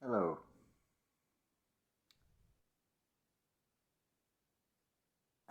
Hello.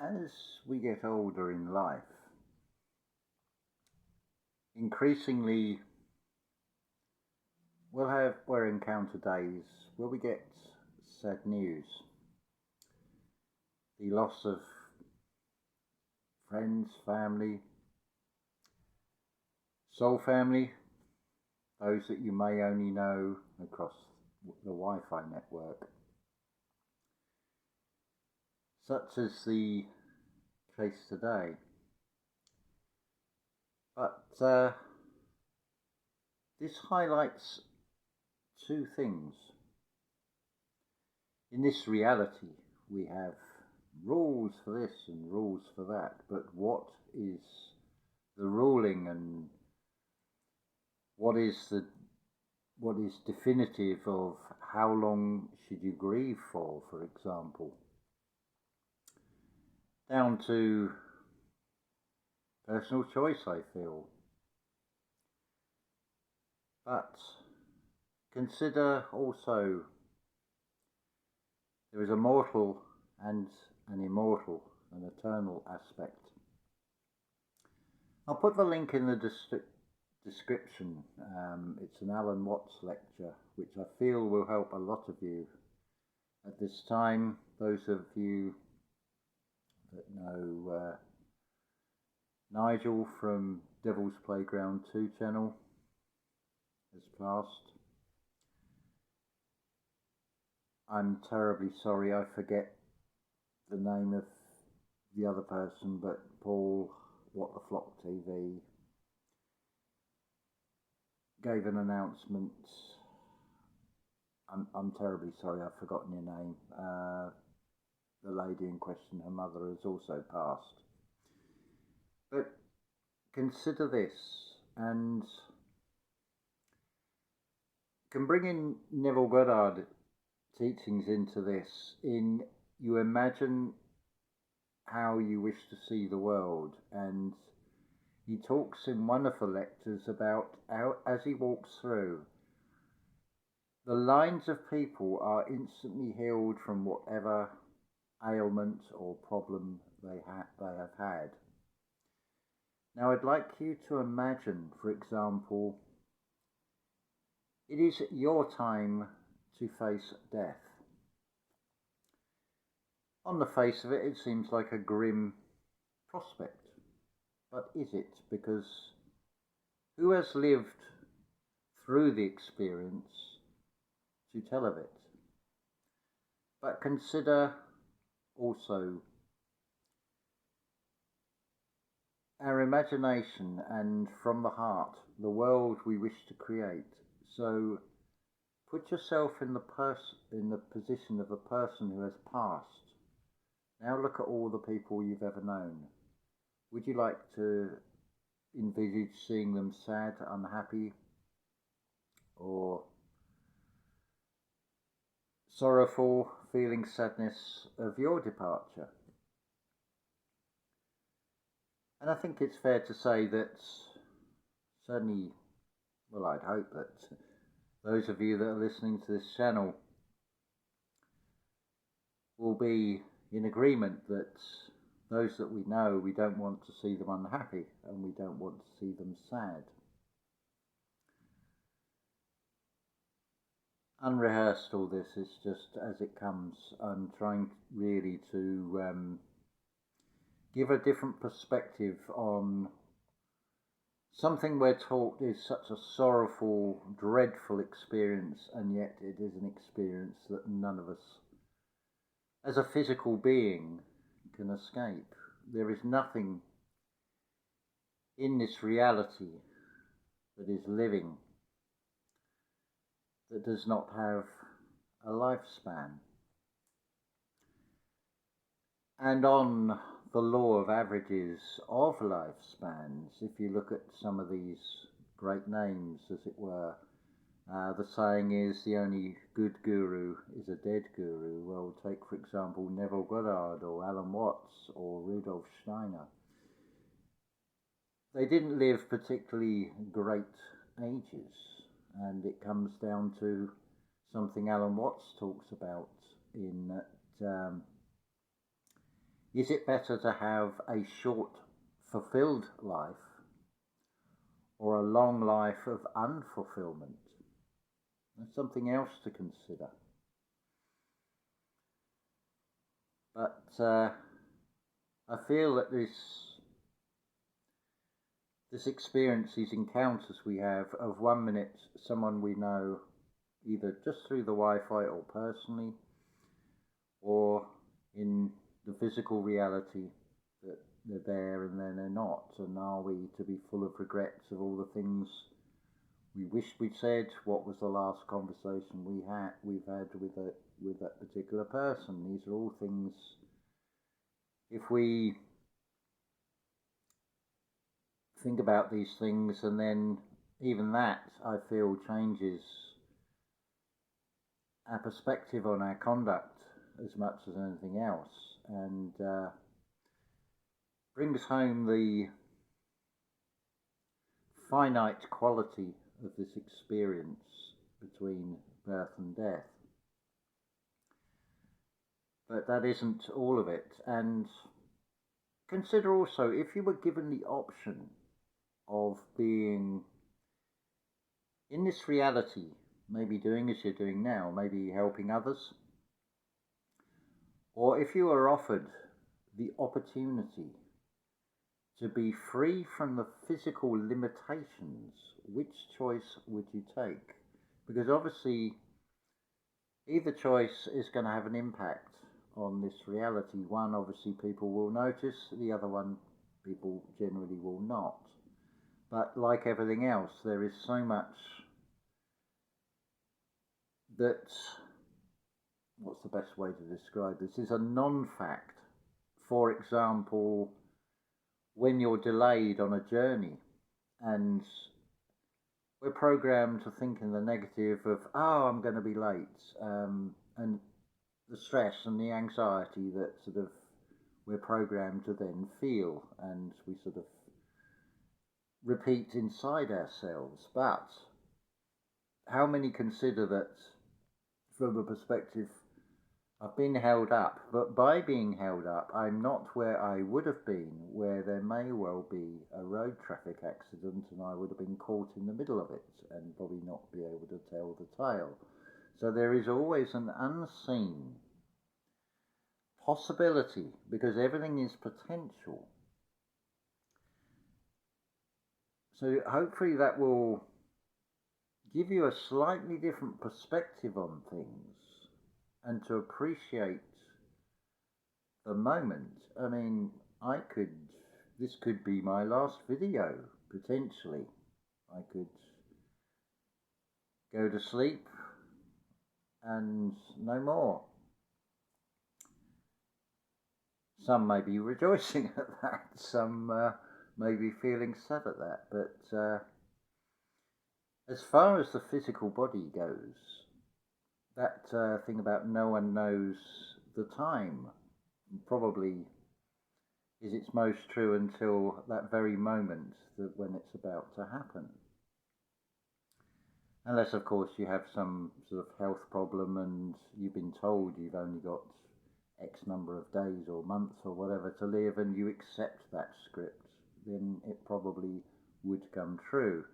As we get older in life, increasingly we'll encounter days where we get sad news, the loss of friends, family, soul family, those that you may only know across the Wi-Fi network, such as the case today. But this highlights two things. In this reality, we have rules for this and rules for that, but what is the ruling and what is definitive of how long should you grieve for example, down to personal choice, I feel. But consider also there is a mortal and an immortal, an eternal aspect. I'll put the link in the description. It's an Alan Watts lecture, which I feel will help a lot of you at this time. Those of you that know Nigel from Devil's Playground 2 channel has passed. I'm terribly sorry, I forget the name of the other person, but Paul, What the Flock TV, gave an announcement. I'm terribly sorry, I've forgotten your name. The lady in question, her mother, has also passed. But consider this, and can bring in Neville Goddard teachings into this. In you imagine how you wish to see the world, and he talks in one of the lectures about how, as he walks through, the lines of people are instantly healed from whatever ailment or problem they have had. Now, I'd like you to imagine, for example, it is your time to face death. On the face of it, it seems like a grim prospect. But is it? Because who has lived through the experience to tell of it? But consider also our imagination and from the heart, the world we wish to create. So put yourself in the position of a person who has passed. Now look at all the people you've ever known. Would you like to envisage seeing them sad, unhappy, or sorrowful, feeling sadness of your departure? And I think it's fair to say that certainly, well, I'd hope that those of you that are listening to this channel will be in agreement that those that we know, we don't want to see them unhappy and we don't want to see them sad. Unrehearsed, all this is just as it comes. I'm trying really to give a different perspective on something we're taught is such a sorrowful, dreadful experience, and yet it is an experience that none of us, as a physical being, can escape. There is nothing in this reality that is living that does not have a lifespan. And on the law of averages of lifespans, if you look at some of these great names, as it were, the saying is the only good guru is a dead guru. Well, take for example Neville Goddard or Alan Watts or Rudolf Steiner. They didn't live particularly great ages, and it comes down to something Alan Watts talks about in that is it better to have a short, fulfilled life or a long life of unfulfillment? That's something else to consider. But I feel that this experience, these encounters we have of 1 minute someone we know, either just through the Wi-Fi or personally, or in the physical reality, that they're there and then they're not, and are we to be full of regrets of all the things we wished we'd said? What was the last conversation we've had with that particular person? These are all things, if we think about these things, and then even that, I feel, changes our perspective on our conduct as much as anything else, and brings home the finite quality of this experience between birth and death. But that isn't all of it. And consider also, if you were given the option of being in this reality, maybe doing as you're doing now, maybe helping others, or if you were offered the opportunity to be free from the physical limitations, which choice would you take? Because obviously either choice is going to have an impact on this reality. One, obviously people will notice, the other one people generally will not. But like everything else, there is so much that, what's the best way to describe this, is a non-fact. For example, when you're delayed on a journey, and we're programmed to think in the negative of, oh, I'm going to be late, and the stress and the anxiety that sort of we're programmed to then feel, and we sort of repeat inside ourselves. But how many consider that from a perspective, I've been held up, but by being held up, I'm not where I would have been, where there may well be a road traffic accident and I would have been caught in the middle of it and probably not be able to tell the tale. So there is always an unseen possibility, because everything is potential. So hopefully that will give you a slightly different perspective on things, and to appreciate the moment. I mean, this could be my last video, potentially. I could go to sleep and no more. Some may be rejoicing at that, some may be feeling sad at that, but as far as the physical body goes, that thing about no one knows the time probably is its most true until that very moment, that when it's about to happen. Unless, of course, you have some sort of health problem and you've been told you've only got X number of days or months or whatever to live, and you accept that script, then it probably would come true.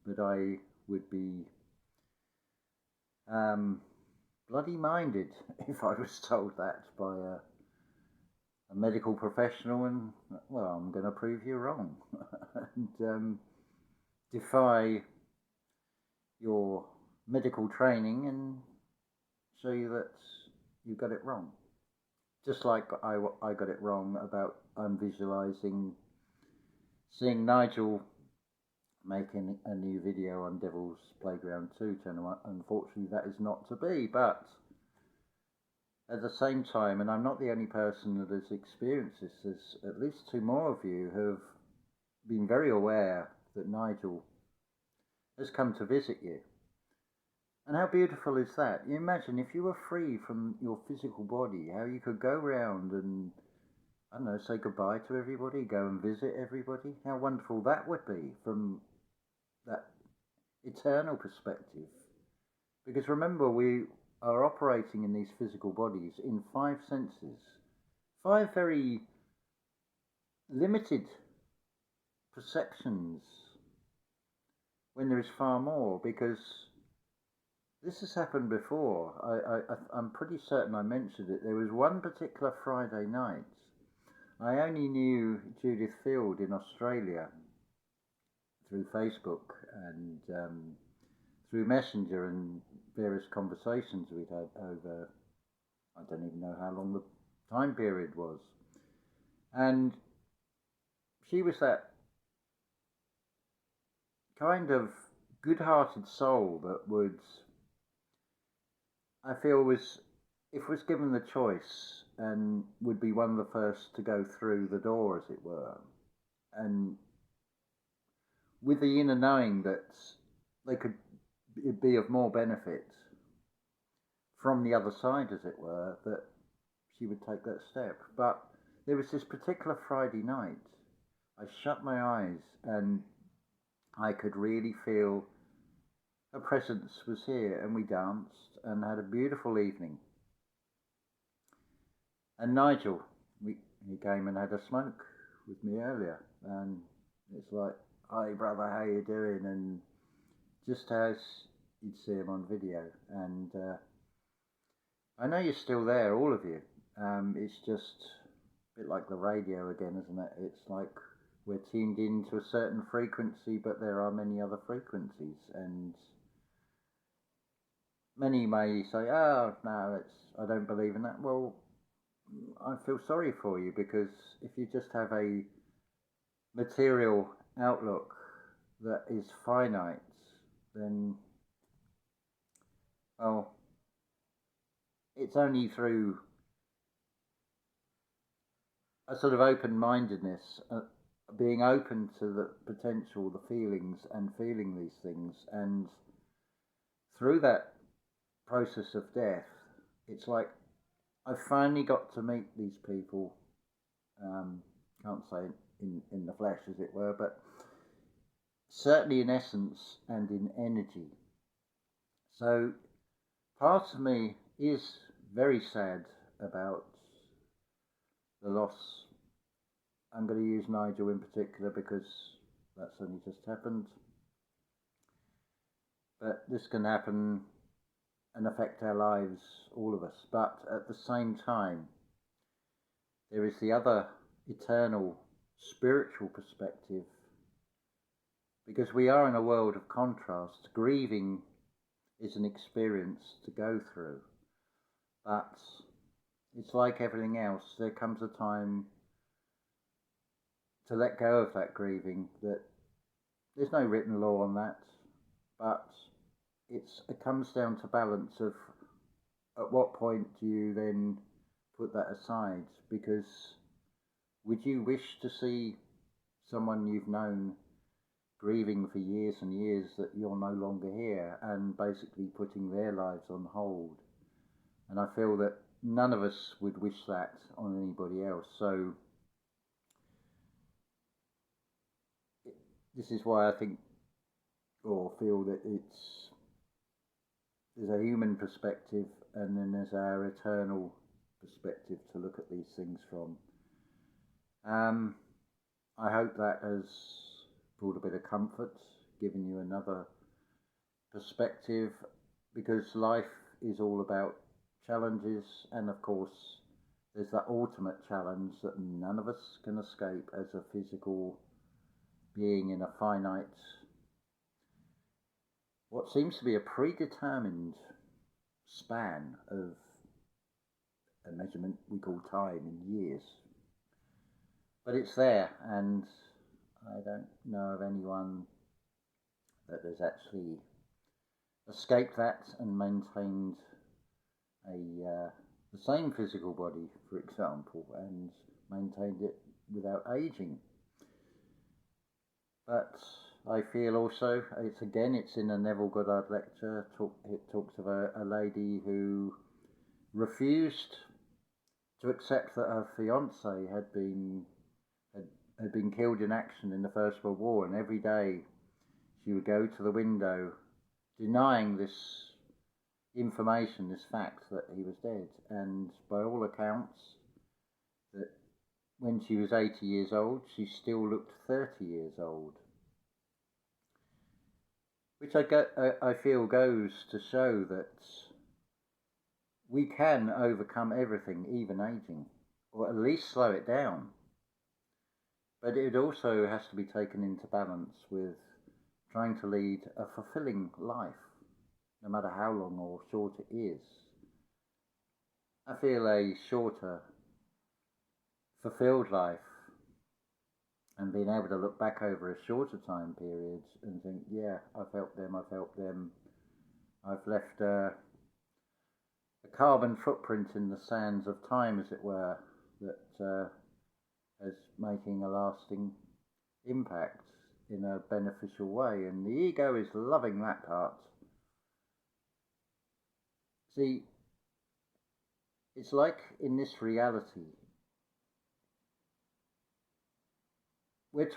But I would be bloody minded if I was told that by a medical professional, and, well, I'm going to prove you wrong and defy your medical training and show you that you got it wrong. Just like I got it wrong about visualizing seeing Nigel making a new video on Devil's Playground 2. Unfortunately, that is not to be, but at the same time, and I'm not the only person that has experienced this, there's at least two more of you who have been very aware that Nigel has come to visit you. And how beautiful is that? You imagine if you were free from your physical body, how you could go around and, I don't know, say goodbye to everybody, go and visit everybody. How wonderful that would be from that eternal perspective. Because remember, we are operating in these physical bodies in five senses, five very limited perceptions when there is far more. Because this has happened before. I'm pretty certain I mentioned it. There was one particular Friday night. I only knew Judith Field in Australia through Facebook and through Messenger and various conversations we'd had over, I don't even know how long the time period was. And she was that kind of good-hearted soul that would, I feel, was, if was given the choice, and would be one of the first to go through the door, as it were, and with the inner knowing that they could be of more benefit from the other side, as it were, that she would take that step. But there was this particular Friday night, I shut my eyes and I could really feel her presence was here, and we danced and had a beautiful evening. And Nigel, he came and had a smoke with me earlier, and it's like, "Hi brother, how you doing?" And just as you'd see him on video. And I know you're still there, all of you. It's just a bit like the radio again, isn't it? It's like we're tuned into a certain frequency, but there are many other frequencies, and many may say, "Oh no, I don't believe in that." Well, I feel sorry for you, because if you just have a material outlook that is finite, then, well, it's only through a sort of open-mindedness, being open to the potential, the feelings, and feeling these things, and through that process of death, it's like I finally got to meet these people. Can't say in the flesh, as it were, but certainly in essence and in energy. So part of me is very sad about the loss. I'm going to use Nigel in particular because that's only just happened. But this can happen and affect our lives, all of us. But at the same time, there is the other eternal spiritual perspective, because we are in a world of contrast. Grieving is an experience to go through, but it's like everything else. There comes a time to let go of that grieving. That there's no written law on that, but it comes down to balance of at what point do you then put that aside. Because would you wish to see someone you've known grieving for years and years that you're no longer here, and basically putting their lives on hold? And I feel that none of us would wish that on anybody else. So this is why I think, or feel, that there's a human perspective, and then there's our eternal perspective to look at these things from. I hope that has brought a bit of comfort, given you another perspective, because life is all about challenges, and of course there's that ultimate challenge that none of us can escape as a physical being in a finite, what seems to be a predetermined span of a measurement we call time in years. But it's there, and I don't know of anyone that has actually escaped that and maintained the same physical body, for example, and maintained it without aging. But I feel also, it's in a Neville Goddard lecture, it talks of a lady who refused to accept that her fiance had been killed in action in the First World War, and every day she would go to the window denying this information, this fact that he was dead. And by all accounts, that when she was 80 years old, she still looked 30 years old. Which I feel goes to show that we can overcome everything, even aging, or at least slow it down. But it also has to be taken into balance with trying to lead a fulfilling life, no matter how long or short it is. I feel a shorter, fulfilled life, and being able to look back over a shorter time period and think, yeah, I've helped them, I've left a carbon footprint in the sands of time, as it were, that is making a lasting impact in a beneficial way. And the ego is loving that part. See, it's like in this reality, we're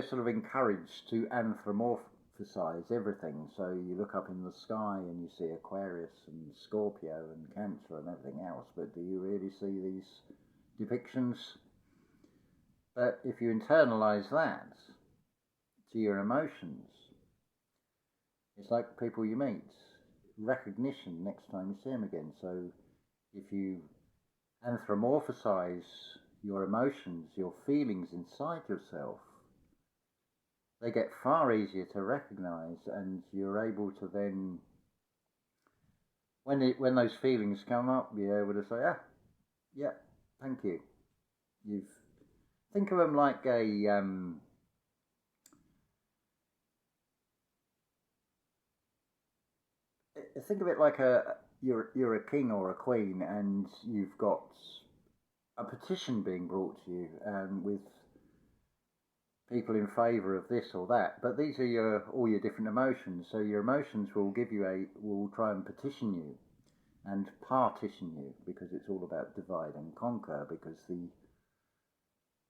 sort of encouraged to anthropomorphize everything. So you look up in the sky and you see Aquarius and Scorpio and Cancer and everything else, but do you really see these depictions? But if you internalize that to your emotions, it's like people you meet, recognition next time you see them again. So if you anthropomorphize your emotions, your feelings inside yourself, they get far easier to recognize, and you're able to then, when those feelings come up, be able to say, yeah, thank you. Think of them like think of it like you're a king or a queen, and you've got a petition being brought to you with people in favour of this or that. But these are all your different emotions. So your emotions will will try and petition you and partition you, because it's all about divide and conquer, because the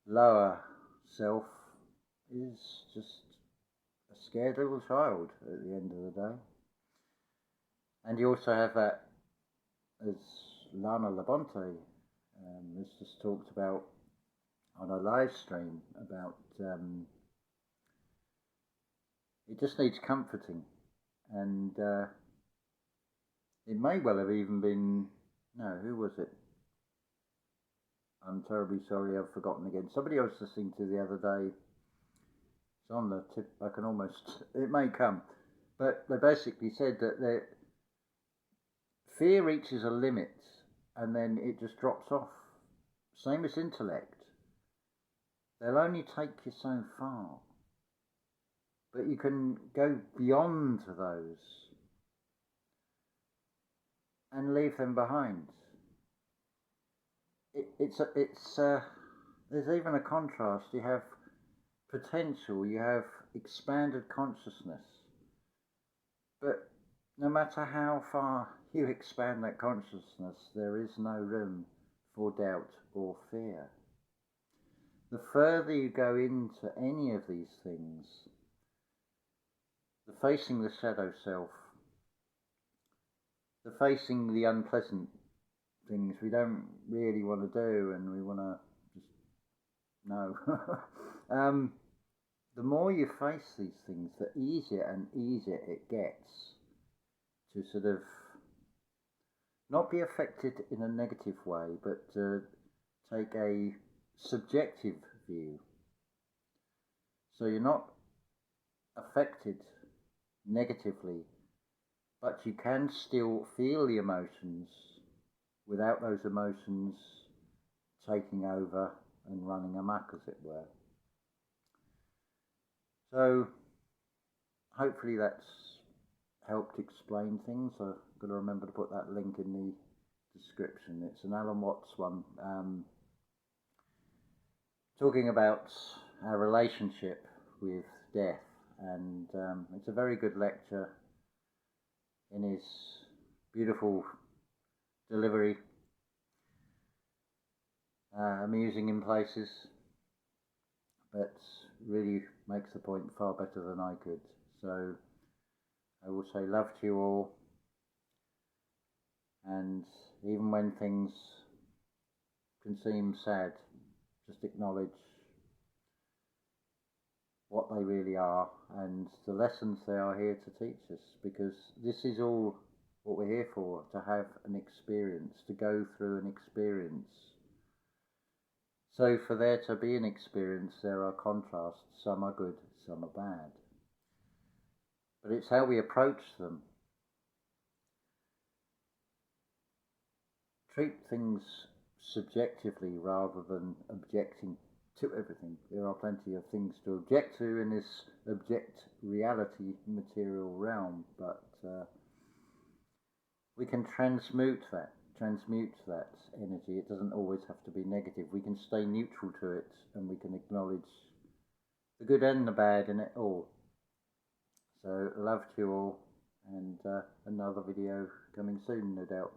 lower self is just a scared little child at the end of the day. And you also have that, as Lana Labonte has just talked about on a live stream, about it just needs comforting. And it may well have even been, no, who was it? I'm terribly sorry, I've forgotten again. Somebody I was listening to the other day. It's on the tip, I can almost, it may come. But they basically said that fear reaches a limit and then it just drops off. Same as intellect. They'll only take you so far. But you can go beyond those and leave them behind. There's even a contrast. You have potential, you have expanded consciousness. But no matter how far you expand that consciousness, there is no room for doubt or fear. The further you go into any of these things, the facing the shadow self, the facing the unpleasant things we don't really want to do and we want to just no. The more you face these things, the easier and easier it gets to sort of not be affected in a negative way, but to take a subjective view. So you're not affected negatively, but you can still feel the emotions without those emotions taking over and running amok, as it were. So hopefully that's helped explain things. I've got to remember to put that link in the description. It's an Alan Watts one, talking about our relationship with death, and it's a very good lecture in his beautiful delivery, amusing in places, but really makes the point far better than I could. So I will say love to you all, And even when things can seem sad, just acknowledge what they really are and the lessons they are here to teach us, because this is all what we're here for, to have an experience, to go through an experience. So for there to be an experience, there are contrasts. Some are good, some are bad. But it's how we approach them. Treat things subjectively rather than objecting to everything. There are plenty of things to object to in this object reality material realm, but we can transmute that energy. It doesn't always have to be negative. We can stay neutral to it, and we can acknowledge the good and the bad in it all. So love to you all, and another video coming soon, no doubt.